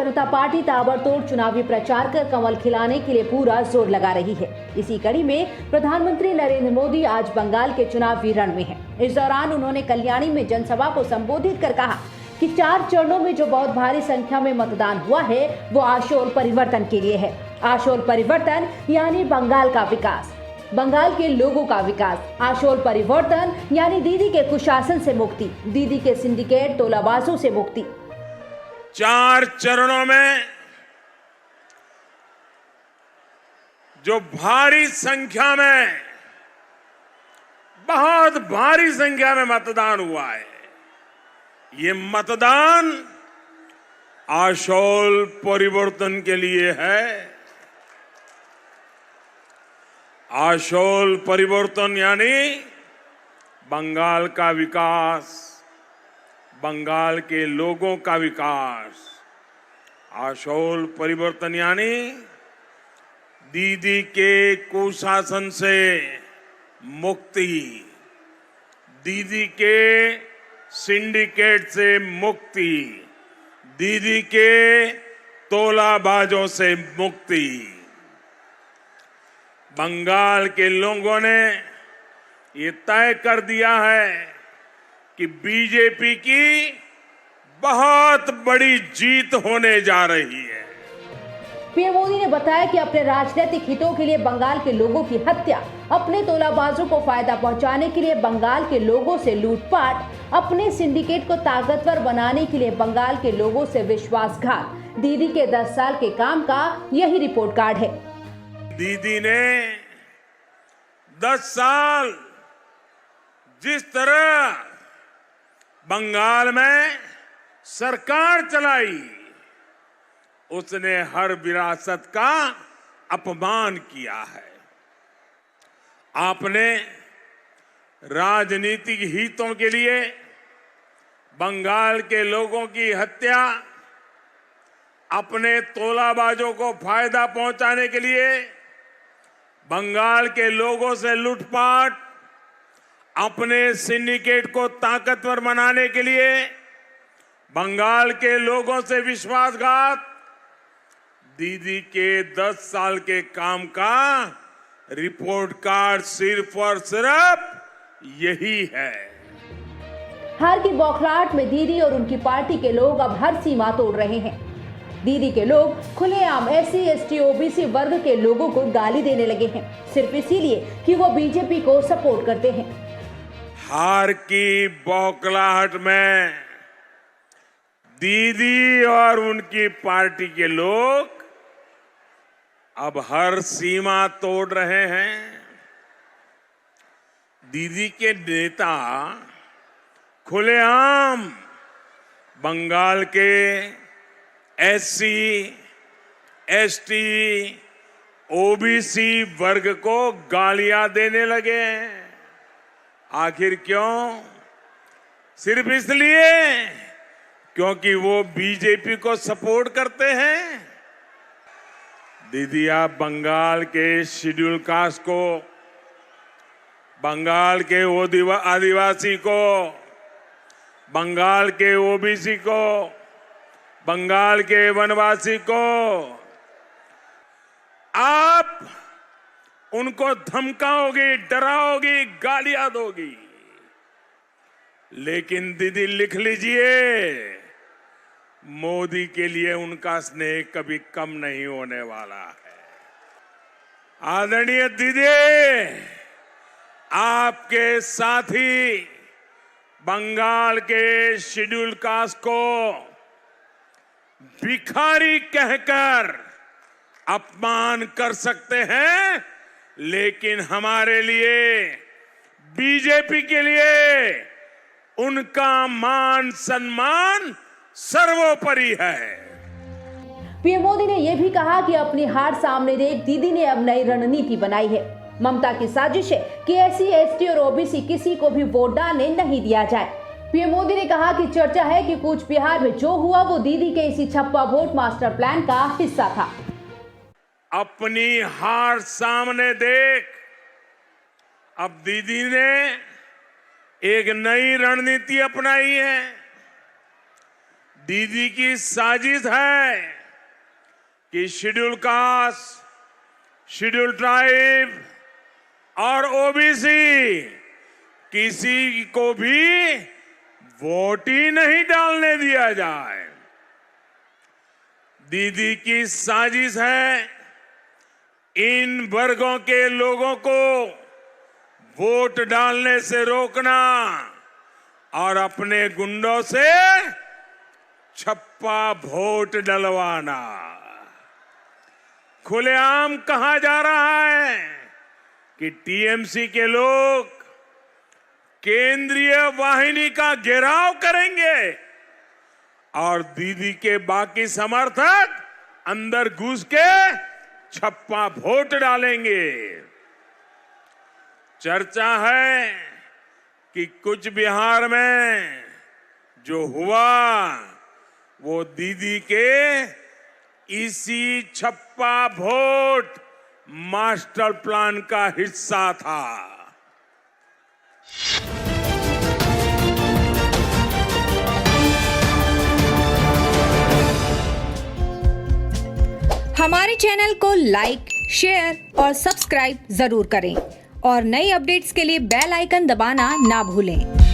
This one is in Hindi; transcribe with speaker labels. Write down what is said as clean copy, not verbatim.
Speaker 1: जनता पार्टी ताबड़तोड़ चुनावी प्रचार कर कमल खिलाने के लिए पूरा जोर लगा रही है। इसी कड़ी में प्रधानमंत्री नरेंद्र मोदी आज बंगाल के चुनावी रण में हैं। इस दौरान उन्होंने कल्याणी में जनसभा को संबोधित कर कहा कि 4 चरणों में जो बहुत भारी संख्या में मतदान हुआ है वो आशोल परिवर्तन के लिए है। आशोल परिवर्तन यानी बंगाल का विकास, बंगाल के लोगों का विकास। आशोल परिवर्तन यानी दीदी के कुशासन से मुक्ति, दीदी के सिंडिकेट तोलाबाजों से मुक्ति।
Speaker 2: 4 चरणों में जो भारी संख्या में, बहुत भारी संख्या में मतदान हुआ है, ये मतदान आशोल परिवर्तन के लिए है। आशोल परिवर्तन यानी बंगाल का विकास, बंगाल के लोगों का विकास। आशोल परिवर्तन यानी दीदी के कुशासन से मुक्ति, दीदी के सिंडिकेट से मुक्ति, दीदी के तोलाबाजों से मुक्ति। बंगाल के लोगों ने ये तय कर दिया है कि बीजेपी की बहुत बड़ी जीत होने जा रही है।
Speaker 1: पीएम मोदी ने बताया कि अपने राजनीतिक हितों के लिए बंगाल के लोगों की हत्या, अपने तोलाबाजों को फायदा पहुंचाने के लिए बंगाल के लोगों से लूटपाट, अपने सिंडिकेट को ताकतवर बनाने के लिए बंगाल के लोगों से विश्वासघात, दीदी के 10 साल के काम का यही रिपोर्ट कार्ड है।
Speaker 2: दीदी ने 10 साल जिस तरह बंगाल में सरकार चलाई, उसने हर विरासत का अपमान किया है। आपने राजनीतिक हितों के लिए बंगाल के लोगों की हत्या, अपने तोलाबाजों को फायदा पहुंचाने के लिए बंगाल के लोगों से लूटपाट, अपने सिंडिकेट को ताकतवर बनाने के लिए बंगाल के लोगों से विश्वासघात, दीदी के 10 साल के काम का रिपोर्ट कार्ड सिर्फ और सिर्फ यही है।
Speaker 1: हार की बौखलाहट में दीदी और उनकी पार्टी के लोग अब हर सीमा तोड़ रहे हैं। दीदी के लोग खुलेआम SC, ST, OBC वर्ग के लोगों को गाली देने लगे हैं, सिर्फ इसीलिए कि वो बीजेपी को सपोर्ट करते हैं।
Speaker 2: हार की बौखलाहट में दीदी और उनकी पार्टी के लोग अब हर सीमा तोड़ रहे हैं। दीदी के नेता खुलेआम बंगाल के SC, ST, OBC वर्ग को गालियां देने लगे हैं। आखिर क्यों? सिर्फ इसलिए क्योंकि वो बीजेपी को सपोर्ट करते हैं। दीदी, आप बंगाल के शेड्यूल कास्ट को, बंगाल के आदिवासी को, बंगाल के OBC को, बंगाल के वनवासी को आप उनको धमकाओगी, डराओगी, गालियां दोगी। लेकिन दीदी लिख लीजिए, मोदी के लिए उनका स्नेह कभी कम नहीं होने वाला है। आदरणीय दीदी, आपके साथी बंगाल के शेड्यूल कास्ट को भिखारी कहकर अपमान कर सकते हैं, लेकिन हमारे लिए, बीजेपी के लिए उनका मान सम्मान सर्वोपरि है।
Speaker 1: पीएम मोदी ने यह भी कहा कि अपनी हार सामने देख दीदी ने अब नई रणनीति बनाई है। ममता की साजिश है कि SC, ST और OBC किसी को भी वोट डालने नहीं दिया जाए। पीएम मोदी ने कहा कि चर्चा है कि कूच बिहार में जो हुआ वो दीदी के इसी छप्पा वोट मास्टर प्लान का हिस्सा था।
Speaker 2: अपनी हार सामने देख अब दीदी ने एक नई रणनीति अपनाई है। दीदी की साजिश है कि शेड्यूल कास्ट, शेड्यूल ट्राइब और ओबीसी किसी को भी वोट ही नहीं डालने दिया जाए। दीदी की साजिश है इन वर्गों के लोगों को वोट डालने से रोकना और अपने गुंडों से छप्पा वोट डलवाना। खुलेआम कहा जा रहा है कि टीएमसी के लोग केंद्रीय वाहिनी का घेराव करेंगे और दीदी के बाकी समर्थक अंदर घुस के छप्पा वोट डालेंगे। चर्चा है कि कुछ बिहार में जो हुआ वो दीदी के इसी छप्पा वोट मास्टर प्लान का हिस्सा था।
Speaker 3: हमारे चैनल को लाइक, शेयर और सब्सक्राइब जरूर करें और नई अपडेट्स के लिए बेल आइकन दबाना ना भूलें।